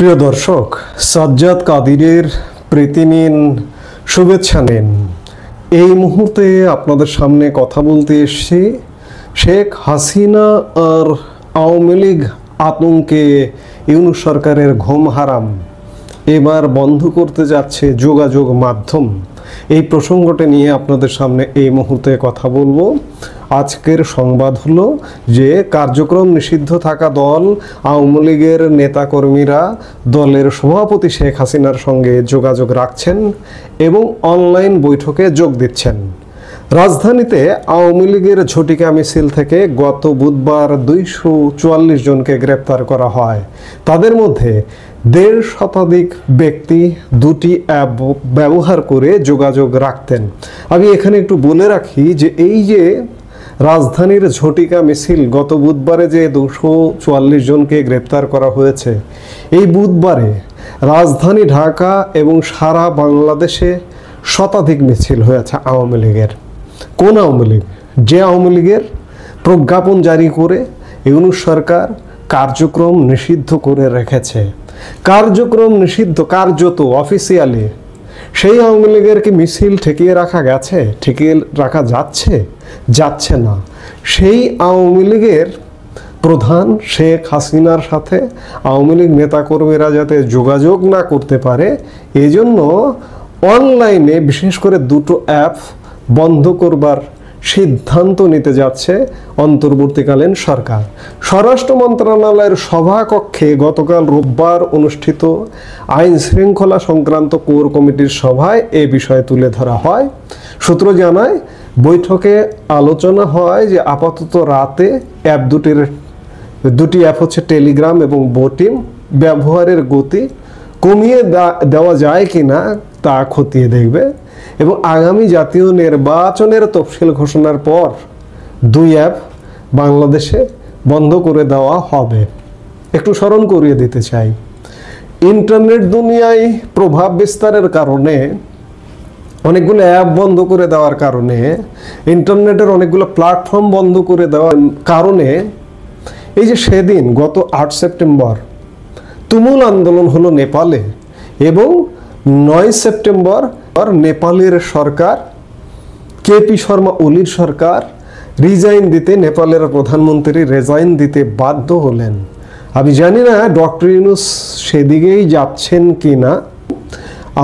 প্রিয় দর্শক, সাজ্জাদ কাদিরের প্রীতি নিন, শুভেচ্ছা নিন। এই মুহূর্তে আপনাদের সামনে কথা বলতে এসেছি শেখ হাসিনা আর আওয়ামী লীগ আতঙ্কে ইউনূস সরকারের ঘুম হারাম এবার বন্ধ করতে যাচ্ছে যোগাযোগ মাধ্যম। এই প্রসঙ্গটি নিয়ে আপনাদের সামনে এই মুহূর্তে কথা বলবো। আজকের সংবাদ হলো যে কার্যক্রম নিষিদ্ধ থাকা দল আওয়ামী লীগের নেতাকর্মীরা দলের সভাপতি শেখ হাসিনার সঙ্গে যোগাযোগ রাখছেন এবং অনলাইন বৈঠকে যোগ দিচ্ছেন। রাজধানীতে আওয়ামী লীগের ঝটিকা মিছিল থেকে গত বুধবার 244 জনকে গ্রেপ্তার করা হয়। তাদের মধ্যে 1.5 শতাধিক ব্যক্তি দুটি অ্যাপ ব্যবহার করে যোগাযোগ রাখতেন। আমি এখানে একটু বলে রাখি যে এই যে রাজধানীর ঝটিকা মিছিল, গত বুধবারে যে 244 জনকে গ্রেপ্তার করা হয়েছে, এই বুধবারে রাজধানী ঢাকা এবং সারা বাংলাদেশে শতাধিক মিছিল হয়েছে আওয়ামী লীগের। কোন আওয়ামী লীগ? যে আওয়ামী লীগের প্রজ্ঞাপন জারি করে ইউনূস সরকার কার্যক্রম নিষিদ্ধ করে রেখেছে। কার্যক্রম নিষিদ্ধ কার্যত অফিসিয়ালি সেই আওয়ামী লীগের কি মিছিল ঠেকিয়ে রাখা গেছে? ঠেকিয়ে রাখা যাচ্ছে না। সেই আওয়ামী লীগের প্রধান শেখ হাসিনার সাথে আওয়ামী লীগ নেতাকর্মীরা যাতে যোগাযোগ না করতে পারে, এজন্য অনলাইনে বিশেষ করে দুটো অ্যাপ বন্ধ করবার সিদ্ধান্ত নিতে যাচ্ছে অন্তর্বর্তীকালীন সরকার। স্বরাষ্ট্র মন্ত্রণালয়ের সভাকক্ষে গতকাল রোববার অনুষ্ঠিত আইন শৃঙ্খলা সংক্রান্ত কোর কমিটির সভায় এ বিষয়ে তুলে ধরা হয়। সূত্র জানায়, বৈঠকে আলোচনা হয় যে আপাতত রাতে দুটি অ্যাপ হচ্ছে টেলিগ্রাম এবং বোটিম ব্যবহারের গতি কমিয়ে দেওয়া যায় কিনা তা খতিয়ে দেখবে এবং আগামী জাতীয় নির্বাচনের তফসিল ঘোষণার পর 2 অ্যাপ বাংলাদেশে বন্ধ করে দেওয়া হবে। একটু স্মরণ করিয়ে দিতে চাই, ইন্টারনেট দুনিয়ায় প্রভাব বিস্তারের কারণে, অনেকগুলো অ্যাপ বন্ধ করে দেওয়ার কারণে, ইন্টারনেটের অনেকগুলো প্ল্যাটফর্ম বন্ধ করে দেওয়ার কারণে এই যে সেদিন গত 8 সেপ্টেম্বর তুমুল আন্দোলন হলো নেপালে এবং 9 সেপ্টেম্বর নেপালের সরকার, কেপি শর্মা ওলির সরকার রিজাইন দিতে, নেপালের প্রধানমন্ত্রী রিজাইন দিতে বাধ্য হলেন। আমি জানি না ডক্টর ইউনূস সেদিকেই যাচ্ছেন কি না।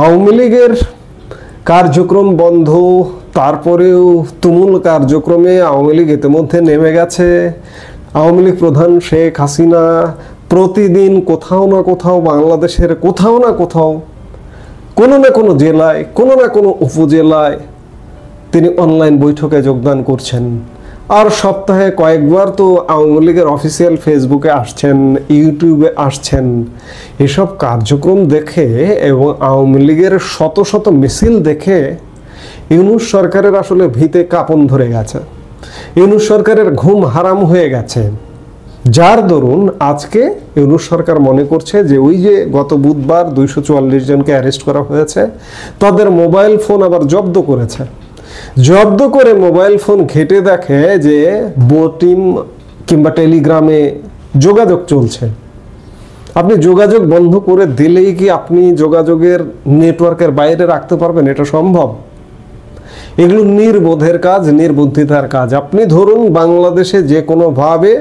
আওয়ামী লীগের কার্যক্রম বন্ধ, তারপরেও তুমুল কার্যক্রমে আওয়ামী লীগ ইতিমধ্যে নেমে গেছে। আওয়ামী লীগ প্রধান শেখ হাসিনা প্রতিদিন কোথাও না কোথাও বাংলাদেশের কোথাও না কোথাও কোনো না কোনো জেলায়, কোনো না কোনো উপজেলায় তিনি অনলাইন বৈঠকে যোগদান করছেন। আর সপ্তাহে কয়েকবার তো আওয়ামী লীগের অফিসিয়াল ফেসবুকে আসছেন, ইউটিউবে আসছেন। এসব কার্যক্রম দেখে এবং আওয়ামী লীগের শত শত মিছিল দেখে ইউনূস সরকারের আসলে ভিতে কাঁপন ধরে গেছে। ইউনূস সরকারের ঘুম হারাম হয়ে গেছে, যার দরুন আজকে ইউনূস সরকার মনে করছে যে ওই যে গত বুধবার 244 জনকে অ্যারেস্ট করা হয়েছে, তাদের মোবাইল ফোন আবার জব্দ করেছে। জব্দ করে মোবাইল ফোন ঘেটে দেখে যে বোটিম কিংবা টেলিগ্রামে যোগাযোগ চলছে। আপনি যোগাযোগ বন্ধ করে দিলেই কি আপনি যোগাযোগের নেটওয়ার্কের বাইরে রাখতে পারবেন? এটা সম্ভব? এগুলো নির্বোধের কাজ, নির্বুদ্ধিতার কাজ। আপনি ধরুন বাংলাদেশে যে কোনোভাবে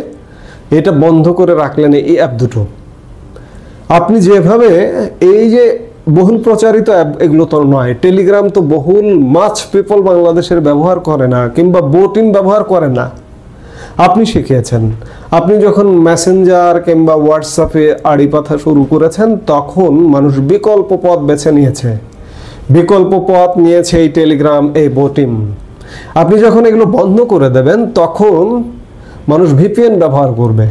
এটা বন্ধ করে রাখলেন এই অ্যাপ দুটো। আপনি যেভাবে এই যে বহুল প্রচারিত অ্যাপ, এগুলো তো নয়। টেলিগ্রাম তো বহুল মাছ পিপল বাংলাদেশের ব্যবহার করে না, কিংবা বোটিং ব্যবহার করে না। আপনি শিখিয়েছেন। আপনি যখন মেসেঞ্জার কিংবা হোয়াটসঅ্যাপে আড়ি পাথা শুরু করেছেন, তখন মানুষ বিকল্প পথ বেছে নিয়েছে। বিকল্প পথ নিয়েছে এই টেলিগ্রাম, এই বোটিং। আপনি যখন এগুলো বন্ধ করে দেবেন, তখন মানুষ ভিপিএন ব্যবহার করবে।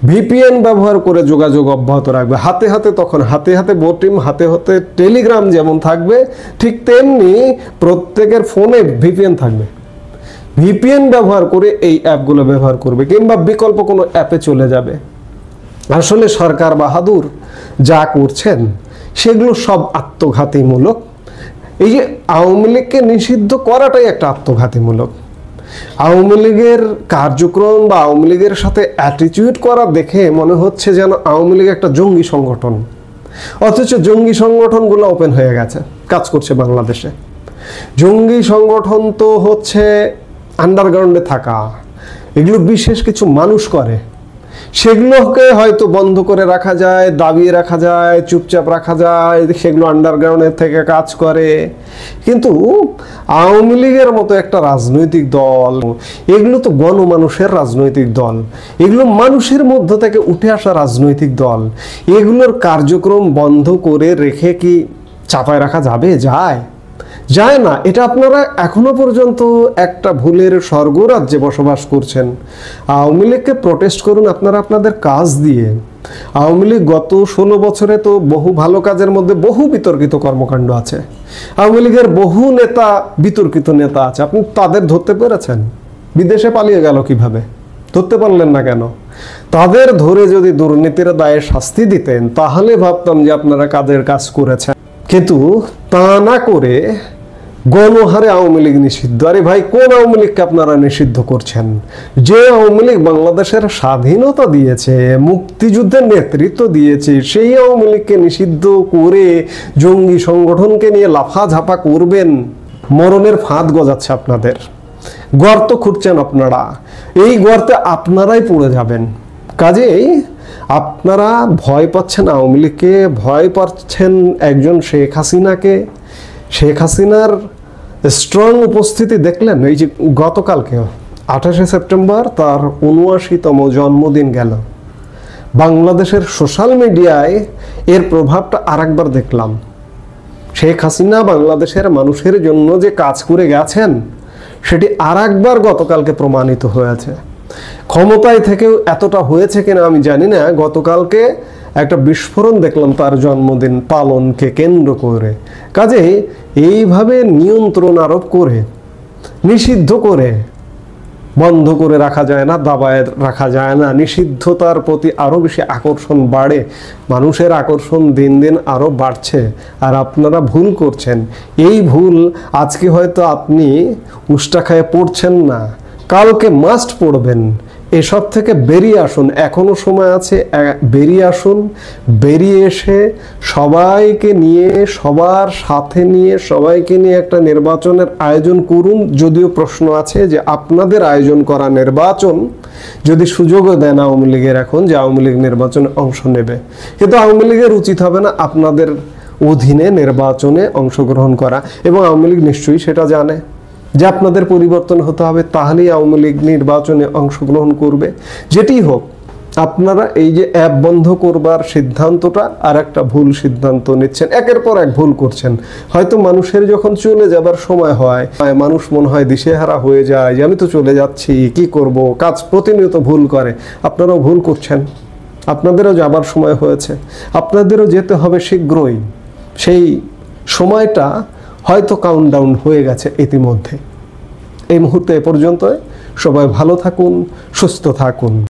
ভিপিএন ব্যবহার করে যোগাযোগ অব্যাহত রাখবে। হাতে হাতে তখন হাতে হাতে বোটিম, হাতে হাতে টেলিগ্রাম যেমন থাকবে, ঠিক তেমনি প্রত্যেকের ফোনে ভিপিএন থাকবে। ভিপিএন ব্যবহার করে এই অ্যাপগুলো ব্যবহার করবে কিংবা বিকল্প কোনো অ্যাপে চলে যাবে। আসলে সরকার বাহাদুর যা করছেন সেগুলো সব আত্মঘাতীমূলক। এই যে আওয়ামী লীগকে নিষিদ্ধ করাটাই একটা আত্মঘাতীমূলক। আওয়ামী লীগের কার্যক্রম বা আওয়ামী লীগের সাথে অ্যাটিটিউড করা দেখে মনে হচ্ছে যেন আওয়ামী লীগ একটা জঙ্গি সংগঠন। অথচ জঙ্গি সংগঠনগুলো ওপেন হয়ে গেছে, কাজ করছে বাংলাদেশে। জঙ্গি সংগঠন তো হচ্ছে আন্ডারগ্রাউন্ডে থাকা, এগুলো বিশেষ কিছু মানুষ করে, সেগুলোকে হয়তো বন্ধ করে রাখা যায়, দাবিয়ে রাখা যায়, চুপচাপ রাখা যায়, সেগুলো আন্ডারগ্রাউন্ডের থেকে কাজ করে। কিন্তু আওয়ামী লীগের মতো একটা রাজনৈতিক দল, এগুলো তো গণমানুষের রাজনৈতিক দল, এগুলো মানুষের মধ্য থেকে উঠে আসা রাজনৈতিক দল, এগুলোর কার্যক্রম বন্ধ করে রেখে কি চাপায় রাখা যাবে? যায় না। এটা আপনারা এখনো পর্যন্ত একটা ভুলের স্বর্গরাজ্যে বসবাস করছেন। আওয়ামী লীগকে প্রোটেস্ট করুন আপনারা আপনাদের কাজ দিয়ে। আওয়ামী লীগ গত 16 বছরে তো বহু ভালো কাজের মধ্যে বহু বিতর্কিত কর্মকাণ্ড আছে। আওয়ামী লীগের বহু নেতা বিতর্কিত নেতা আছে, আপনি তাদের ধরতে পেরেছেন? বিদেশে পালিয়ে গেল কিভাবে? ধরতে পারলেন না কেন? তাদের ধরে যদি দুর্নীতির দায়ে শাস্তি দিতেন তাহলে ভাবতাম যে আপনারা কাজের কাজ করেছেন। কিন্তু তা না করে গণহারে আওয়ামী লীগ নিষিদ্ধ। আরে ভাই, কোন আওয়ামী লীগকে আপনারা নিষিদ্ধ করছেন? যে আওয়ামী লীগ বাংলাদেশের স্বাধীনতা দিয়েছে, মুক্তিযুদ্ধের নেতৃত্ব দিয়েছে, সেই আওয়ামী লীগকে নিষিদ্ধ করে জঙ্গি সংগঠনকে নিয়ে লাফাঝাপা করবেন? মরণের ফাঁদ গজাচ্ছে আপনাদের, গর্ত খুঁড়ছেন আপনারা, এই গর্তে আপনারাই পড়ে যাবেন। কাজেই আপনারা ভয় পাচ্ছেন আওয়ামী লীগকে, ভয় পাচ্ছেন একজন শেখ হাসিনাকে। শেখ হাসিনার স্ট্রং উপস্থিতি দেখলেন এই যে গতকালকে 28শে সেপ্টেম্বর তার 79তম জন্মদিন গেল। বাংলাদেশের সোশ্যাল মিডিয়ায় এর প্রভাবটা আরেকবার দেখলাম। শেখ হাসিনা বাংলাদেশের মানুষের জন্য যে কাজ করে গেছেন সেটি আরেকবার গতকালকে প্রমাণিত হয়েছে। ক্ষমতায় থেকেও এতটা হয়েছে কিনা আমি জানি না। গতকালকে একটা বিস্ফোরণ দেখলাম তার জন্মদিন পালনকে কেন্দ্র করে। কাজে এইভাবে নিয়ন্ত্রণ আরোপ করে, নিষিদ্ধ করে বন্ধ করে রাখা যায় না, দাবায় রাখা যায় না। নিষিদ্ধতার প্রতি আরও বেশি আকর্ষণ বাড়ে, মানুষের আকর্ষণ দিন দিন আরও বাড়ছে। আর আপনারা ভুল করছেন। এই ভুল আজকে হয়তো আপনি উষ্টা খায়ে পড়ছেন না, কালকে মাস্ট পড়বেন। এসব থেকে বেরিয়ে আসুন, এখনো সময় আছে, বেরিয়ে আসুন। বেরিয়ে এসে সবাইকে নিয়ে, সবার সাথে নিয়ে, সবাইকে নিয়ে একটা নির্বাচনের আয়োজন করুন। যদিও প্রশ্ন আছে যে আপনাদের আয়োজন করা নির্বাচন যদি সুযোগও দেন আওয়ামী লীগের এখন যে আওয়ামী লীগ নির্বাচনে অংশ নেবে, কিন্তু আওয়ামী লীগের উচিত হবে না আপনাদের অধীনে নির্বাচনে অংশগ্রহণ করা। এবং আওয়ামী লীগ নিশ্চয়ই সেটা জানে যে আপনাদের পরিবর্তন হতে হবে, তাহলেই আওয়ামী লীগ নির্বাচনে অংশগ্রহণ করবে। যেটি হোক, আপনারা এই যে অ্যাপ বন্ধ করবার সিদ্ধান্তটা আর একটা ভুল সিদ্ধান্ত নিচ্ছেন, একের পর এক ভুল করছেন। হয়তো মানুষের যখন চলে যাবার সময় হয়, মানুষ মনে হয় দিশেহারা হয়ে যায় যে আমি তো চলে যাচ্ছি, কি করব, কাজ প্রতিনিয়ত ভুল করে। আপনারাও ভুল করছেন, আপনাদেরও যাবার সময় হয়েছে, আপনাদেরও যেতে হবে শীঘ্রই। সেই সময়টা হয়তো কাউন্টডাউন হয়ে গেছে ইতিমধ্যে। এই মুহূর্তে এ পর্যন্ত। সবাই ভালো থাকুন, সুস্থ থাকুন।